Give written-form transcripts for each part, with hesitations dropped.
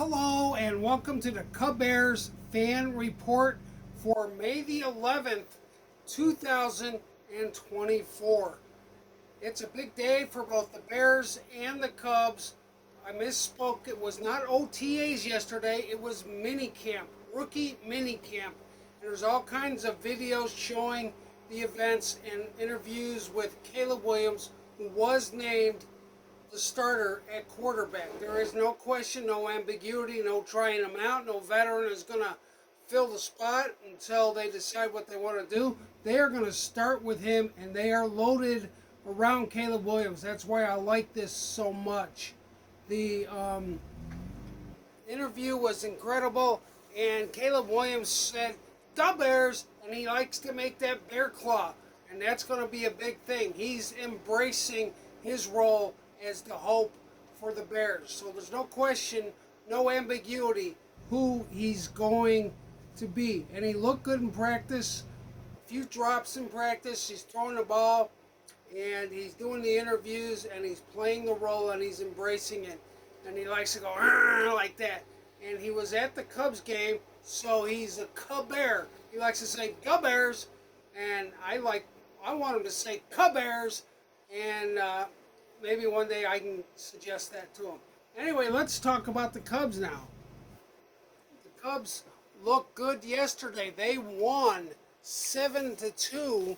Hello and welcome to the Cubbears fan report for May the 11th, 2024. It's a big day for both the Bears and the Cubs. I misspoke. It was not OTAs yesterday. It was minicamp, rookie minicamp. And there's all kinds of videos showing the events and interviews with Caleb Williams, who was named the starter at quarterback. There is no question, no ambiguity, no trying him out. No veteran is going to fill the spot until they decide what they want to do. They are going to start with him, and they are loaded around Caleb Williams. That's why I like this so much. The interview was incredible, and Caleb Williams said, "The Bears," and he likes to make that bear claw, and that's going to be a big thing. He's embracing his role as the hope for the Bears. So there's no question, no ambiguity who he's going to be. And he looked good in practice. A few drops in practice. He's throwing the ball, and he's doing the interviews, and he's playing the role, and he's embracing it. And he likes to go like that. And he was at the Cubs game, so he's a Cubbear. He likes to say Cubbears, and I want him to say Cubbears, and maybe one day I can suggest that to him. Anyway, let's talk about the Cubs now. The Cubs looked good yesterday. They won 7-2.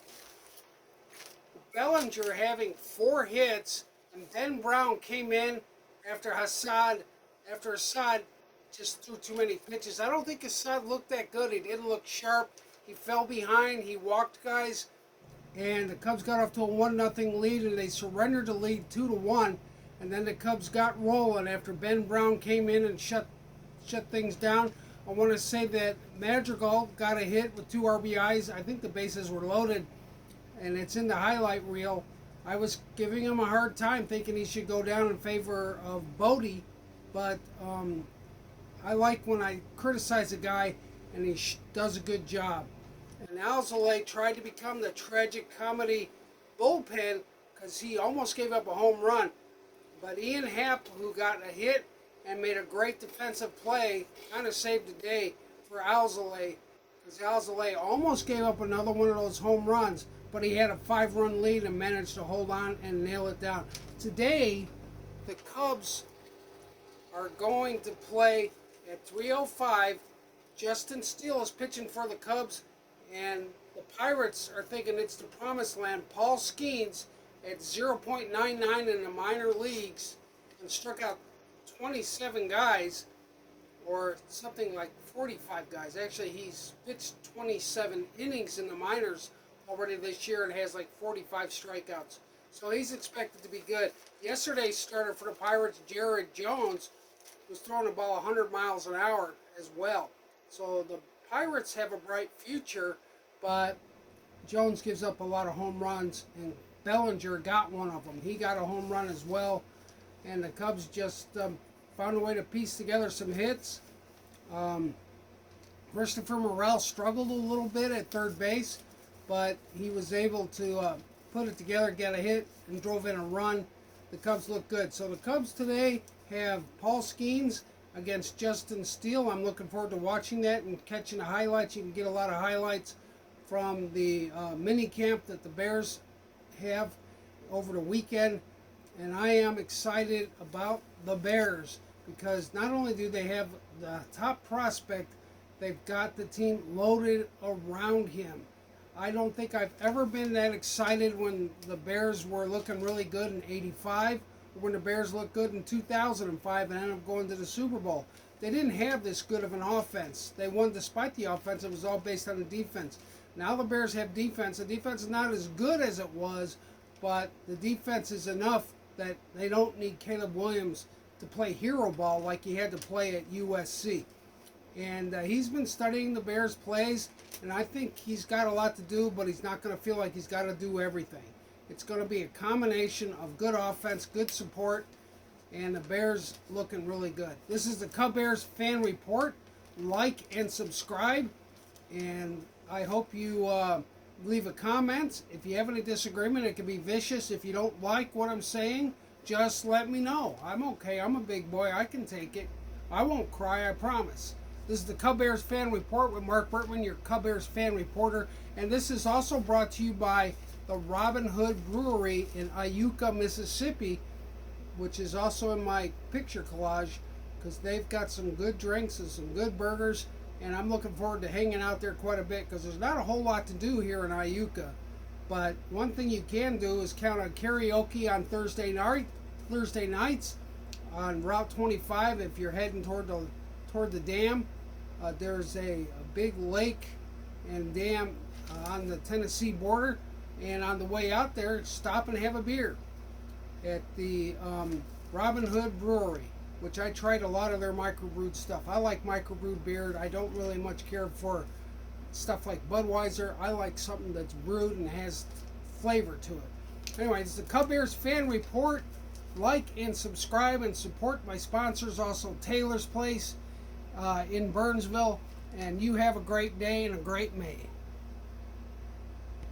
Bellinger having 4 hits, and Ben Brown came in after Assad just threw too many pitches. I don't think Assad looked that good. He didn't look sharp. He fell behind. He walked guys. And the Cubs got off to a 1-0 lead, and they surrendered the lead 2-1. And then the Cubs got rolling after Ben Brown came in and shut things down. I want to say that Madrigal got a hit with 2 RBIs. I think the bases were loaded, and it's in the highlight reel. I was giving him a hard time, thinking he should go down in favor of Bodie, but I like when I criticize a guy and he does a good job. And Alzolay tried to become the tragic comedy bullpen because he almost gave up a home run. But Ian Happ, who got a hit and made a great defensive play, kind of saved the day for Alzolay, because Alzolay almost gave up another one of those home runs, but he had a 5-run lead and managed to hold on and nail it down. Today, the Cubs are going to play at 3:05. Justin Steele is pitching for the Cubs. And the Pirates are thinking it's the promised land. Paul Skeens at 0.99 in the minor leagues and struck out 27 guys, or something like 45 guys. Actually, he's pitched 27 innings in the minors already this year and has like 45 strikeouts. So he's expected to be good. Yesterday's starter for the Pirates, Jared Jones, was throwing the ball 100 miles an hour as well. So the Pirates have a bright future, but Jones gives up a lot of home runs, and Bellinger got one of them. He got a home run as well, and the Cubs just found a way to piece together some hits. Christopher Morel struggled a little bit at third base, but he was able to put it together, get a hit, and drove in a run. The Cubs look good. So the Cubs today have Paul Skeens against Justin Steele. I'm looking forward to watching that and catching the highlights. You can get a lot of highlights from the mini camp that the Bears have over the weekend. And I am excited about the Bears because not only do they have the top prospect, they've got the team loaded around him. I don't think I've ever been that excited when the Bears were looking really good in '85. When the Bears looked good in 2005 and ended up going to the Super Bowl. They didn't have this good of an offense. They won despite the offense. It was all based on the defense. Now the Bears have defense. The defense is not as good as it was, but the defense is enough that they don't need Caleb Williams to play hero ball like he had to play at USC. And he's been studying the Bears' plays, and I think he's got a lot to do, but he's not going to feel like he's got to do everything. It's going to be a combination of good offense, good support, and the Bears looking really good. This is the Cubbears fan report. Like and subscribe, and I hope you leave a comment. If you have any disagreement, it can be vicious. If you don't like what I'm saying, just let me know. I'm okay. I'm a big boy. I can take it. I won't cry, I promise. This is the Cubbears Fan Report with Mark Bertman, your Cubbears fan reporter. And this is also brought to you by the Robin Hood Brewery in Iuka, Mississippi, which is also in my picture collage, because they've got some good drinks and some good burgers. And I'm looking forward to hanging out there quite a bit, because there's not a whole lot to do here in Iuka. But one thing you can do is count on karaoke on Thursday nights on Route 25 if you're heading toward the dam. There's a big lake and dam on the Tennessee border, and on the way out there, stop and have a beer at the Robin Hood Brewery, which I tried a lot of their microbrewed stuff. I like microbrewed beer. I don't really much care for stuff like Budweiser. I like something that's brewed and has flavor to it. Anyway, it's the Cubbears Fan Report. Like and subscribe and support my sponsors, also Taylor's Place in Burnsville. And you have a great day and a great May.